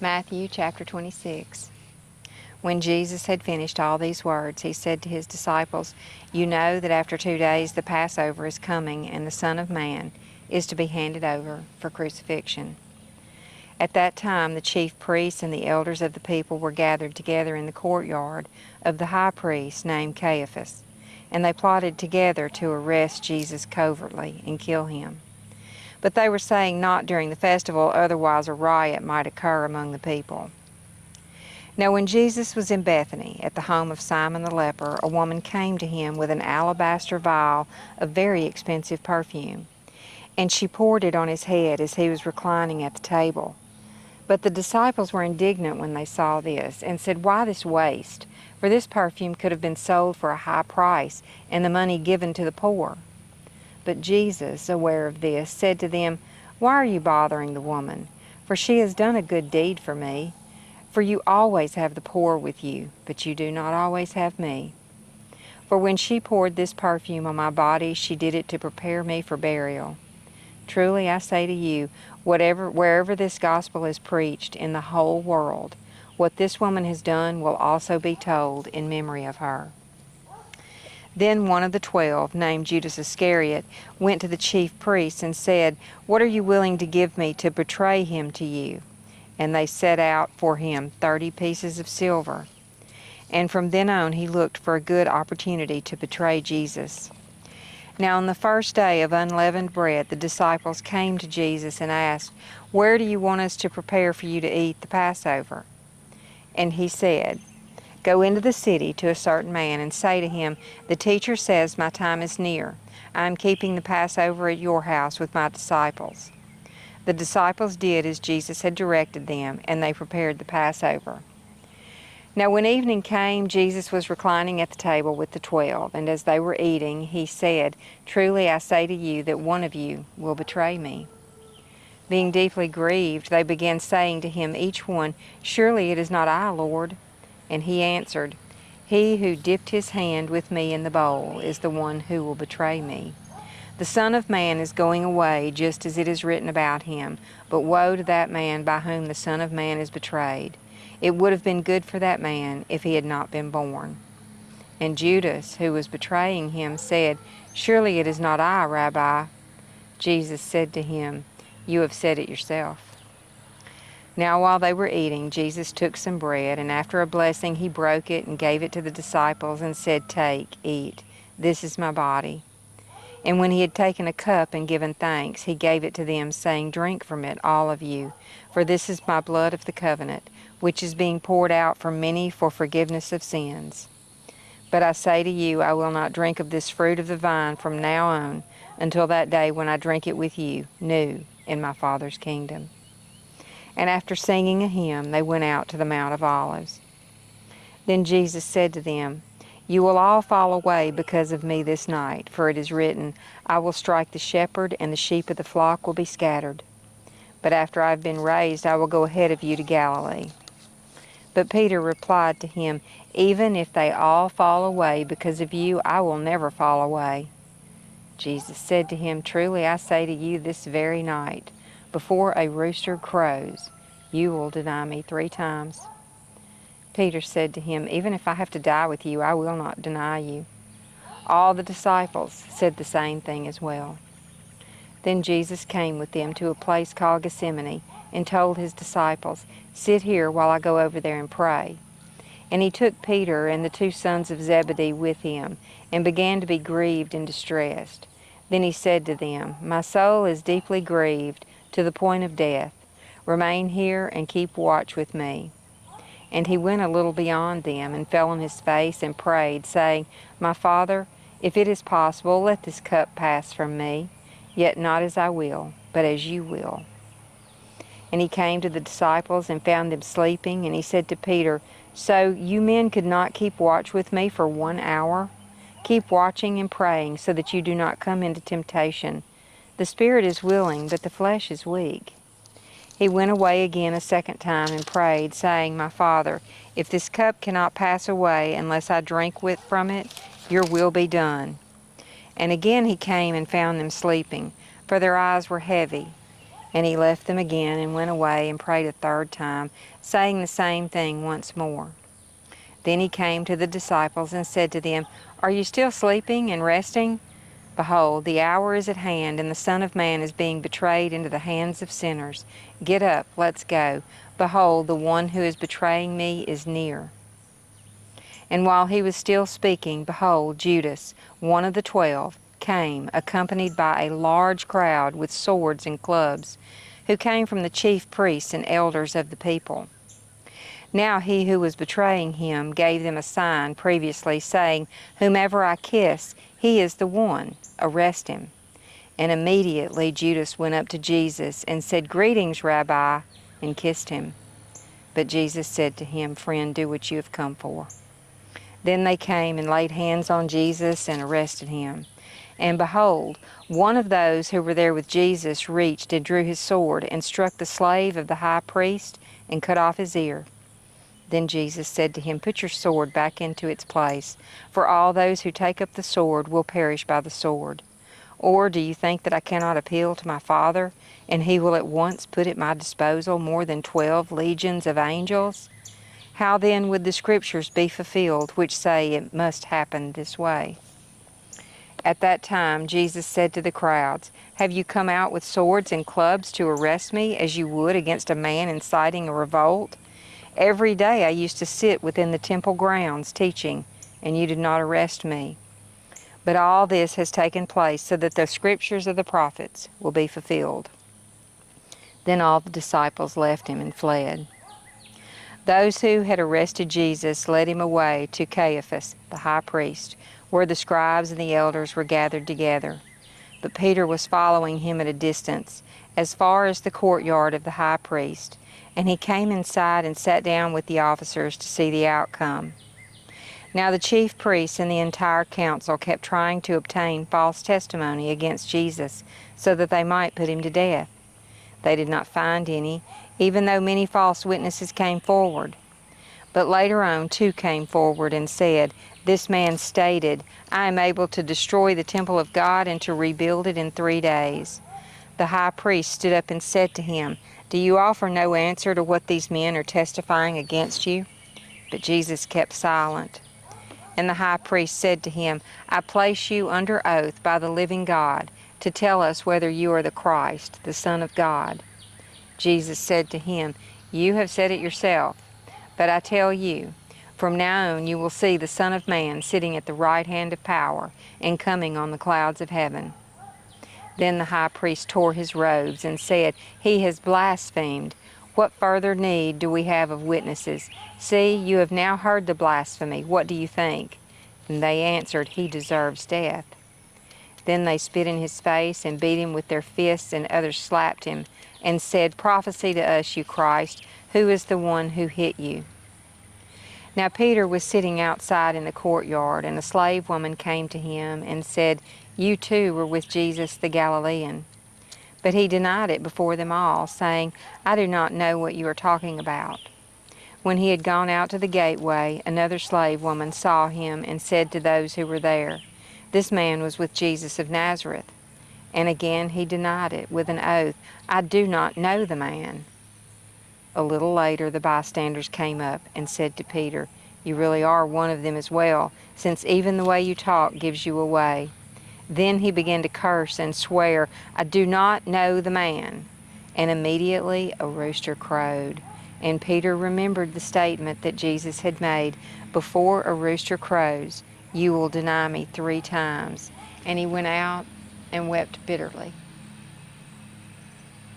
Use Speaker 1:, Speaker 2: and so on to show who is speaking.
Speaker 1: Matthew chapter 26. When Jesus had finished all these words, he said to his disciples, "You know that after 2 days the Passover is coming, and the Son of Man is to be handed over for crucifixion." At that time the chief priests and the elders of the people were gathered together in the courtyard of the high priest named Caiaphas, and they plotted together to arrest Jesus covertly and kill him. But they were saying, "Not during the festival, otherwise a riot might occur among the people." Now when Jesus was in Bethany, at the home of Simon the leper, a woman came to him with an alabaster vial of very expensive perfume, and she poured it on his head as he was reclining at the table. But the disciples were indignant when they saw this, and said, "Why this waste? For this perfume could have been sold for a high price, and the money given to the poor." But Jesus, aware of this, said to them, "Why are you bothering the woman? For she has done a good deed for me. For you always have the poor with you, but you do not always have me. For when she poured this perfume on my body, she did it to prepare me for burial. Truly I say to you, wherever this gospel is preached in the whole world, what this woman has done will also be told in memory of her." Then one of the 12, named Judas Iscariot, went to the chief priests and said, "What are you willing to give me to betray him to you?" And they set out for him 30 pieces of silver. And from then on he looked for a good opportunity to betray Jesus. Now on the first day of unleavened bread, the disciples came to Jesus and asked, "Where do you want us to prepare for you to eat the Passover?" And he said, "Go into the city to a certain man and say to him, 'The teacher says my time is near. I am keeping the Passover at your house with my disciples.'" The disciples did as Jesus had directed them, and they prepared the Passover. Now when evening came, Jesus was reclining at the table with the 12, and as they were eating, he said, "Truly I say to you that one of you will betray me." Being deeply grieved, they began saying to him, each one, "Surely it is not I, Lord." And he answered, "He who dipped his hand with me in the bowl is the one who will betray me. The Son of Man is going away just as it is written about him, but woe to that man by whom the Son of Man is betrayed. It would have been good for that man if he had not been born." And Judas, who was betraying him, said, "Surely it is not I, Rabbi." Jesus said to him, "You have said it yourself." Now while they were eating, Jesus took some bread, and after a blessing he broke it and gave it to the disciples and said, "Take, eat, this is my body." And when he had taken a cup and given thanks, he gave it to them, saying, "Drink from it, all of you, for this is my blood of the covenant, which is being poured out for many for forgiveness of sins. But I say to you, I will not drink of this fruit of the vine from now on until that day when I drink it with you, new, in my Father's kingdom." And after singing a hymn, they went out to the Mount of Olives. Then Jesus said to them, "You will all fall away because of me this night, for it is written, 'I will strike the shepherd, and the sheep of the flock will be scattered.' But after I have been raised, I will go ahead of you to Galilee." But Peter replied to him, "Even if they all fall away because of you, I will never fall away." Jesus said to him, "Truly I say to you, this very night, before a rooster crows, you will deny me 3 times." Peter said to him, "Even if I have to die with you, I will not deny you." All the disciples said the same thing as well. Then Jesus came with them to a place called Gethsemane, and told his disciples, "Sit here while I go over there and pray." And he took Peter and the 2 sons of Zebedee with him, and began to be grieved and distressed. Then he said to them, "My soul is deeply grieved to the point of death. Remain here and keep watch with me." And he went a little beyond them, and fell on his face and prayed, saying, "My Father, if it is possible, let this cup pass from me. Yet not as I will, but as you will." And he came to the disciples and found them sleeping, and he said to Peter, "So you men could not keep watch with me for 1 hour? Keep watching and praying, so that you do not come into temptation. The spirit is willing, but the flesh is weak." He went away again a second time and prayed, saying, "My Father, if this cup cannot pass away unless I drink from it, your will be done." And again he came and found them sleeping, for their eyes were heavy. And he left them again and went away and prayed a third time, saying the same thing once more. Then he came to the disciples and said to them, Are you still sleeping and resting? Behold, the hour is at hand, and the Son of Man is being betrayed into the hands of sinners. Get up, let's go. Behold, the one who is betraying me is near. And while he was still speaking, behold, Judas, one of the 12, came, accompanied by a large crowd with swords and clubs, who came from the chief priests and elders of the people. Now he who was betraying him gave them a sign previously, saying, Whomever I kiss, he is the one. Arrest him. And immediately Judas went up to Jesus and said, Greetings, Rabbi, and kissed him. But Jesus said to him, Friend, do what you have come for. Then they came and laid hands on Jesus and arrested him. And behold, one of those who were there with Jesus reached and drew his sword and struck the slave of the high priest and cut off his ear. Then Jesus said to him, Put your sword back into its place, for all those who take up the sword will perish by the sword. Or do you think that I cannot appeal to my Father, and he will at once put at my disposal more than 12 legions of angels? How then would the Scriptures be fulfilled, which say it must happen this way? At that time Jesus said to the crowds, Have you come out with swords and clubs to arrest me, as you would against a man inciting a revolt? Every day I used to sit within the temple grounds teaching, and you did not arrest me. But all this has taken place so that the Scriptures of the prophets will be fulfilled. Then all the disciples left him and fled. Those who had arrested Jesus led him away to Caiaphas, the high priest, where the scribes and the elders were gathered together. But Peter was following him at a distance, as far as the courtyard of the high priest, and he came inside and sat down with the officers to see the outcome. Now the chief priests and the entire council kept trying to obtain false testimony against Jesus, so that they might put him to death. They did not find any, even though many false witnesses came forward. But later on 2 came forward and said, This man stated, I am able to destroy the temple of God and to rebuild it in 3 days. The high priest stood up and said to him, Do you offer no answer to what these men are testifying against you? But Jesus kept silent. And the high priest said to him, I place you under oath by the living God to tell us whether you are the Christ, the Son of God. Jesus said to him, You have said it yourself, but I tell you, from now on you will see the Son of Man sitting at the right hand of power and coming on the clouds of heaven. Then the high priest tore his robes and said, He has blasphemed. What further need do we have of witnesses? See, you have now heard the blasphemy. What do you think? And they answered, He deserves death. Then they spit in his face and beat him with their fists, and others slapped him and said, Prophesy to us, you Christ, who is the one who hit you? Now Peter was sitting outside in the courtyard, and a slave woman came to him and said, You too were with Jesus the Galilean. But he denied it before them all, saying, I do not know what you are talking about. When he had gone out to the gateway, another slave woman saw him and said to those who were there, This man was with Jesus of Nazareth. And again he denied it with an oath, I do not know the man. A little later the bystanders came up and said to Peter, You really are one of them as well, since even the way you talk gives you away. Then he began to curse and swear, I do not know the man. And immediately a rooster crowed. And Peter remembered the statement that Jesus had made, Before a rooster crows, you will deny me 3 times. And he went out and wept bitterly.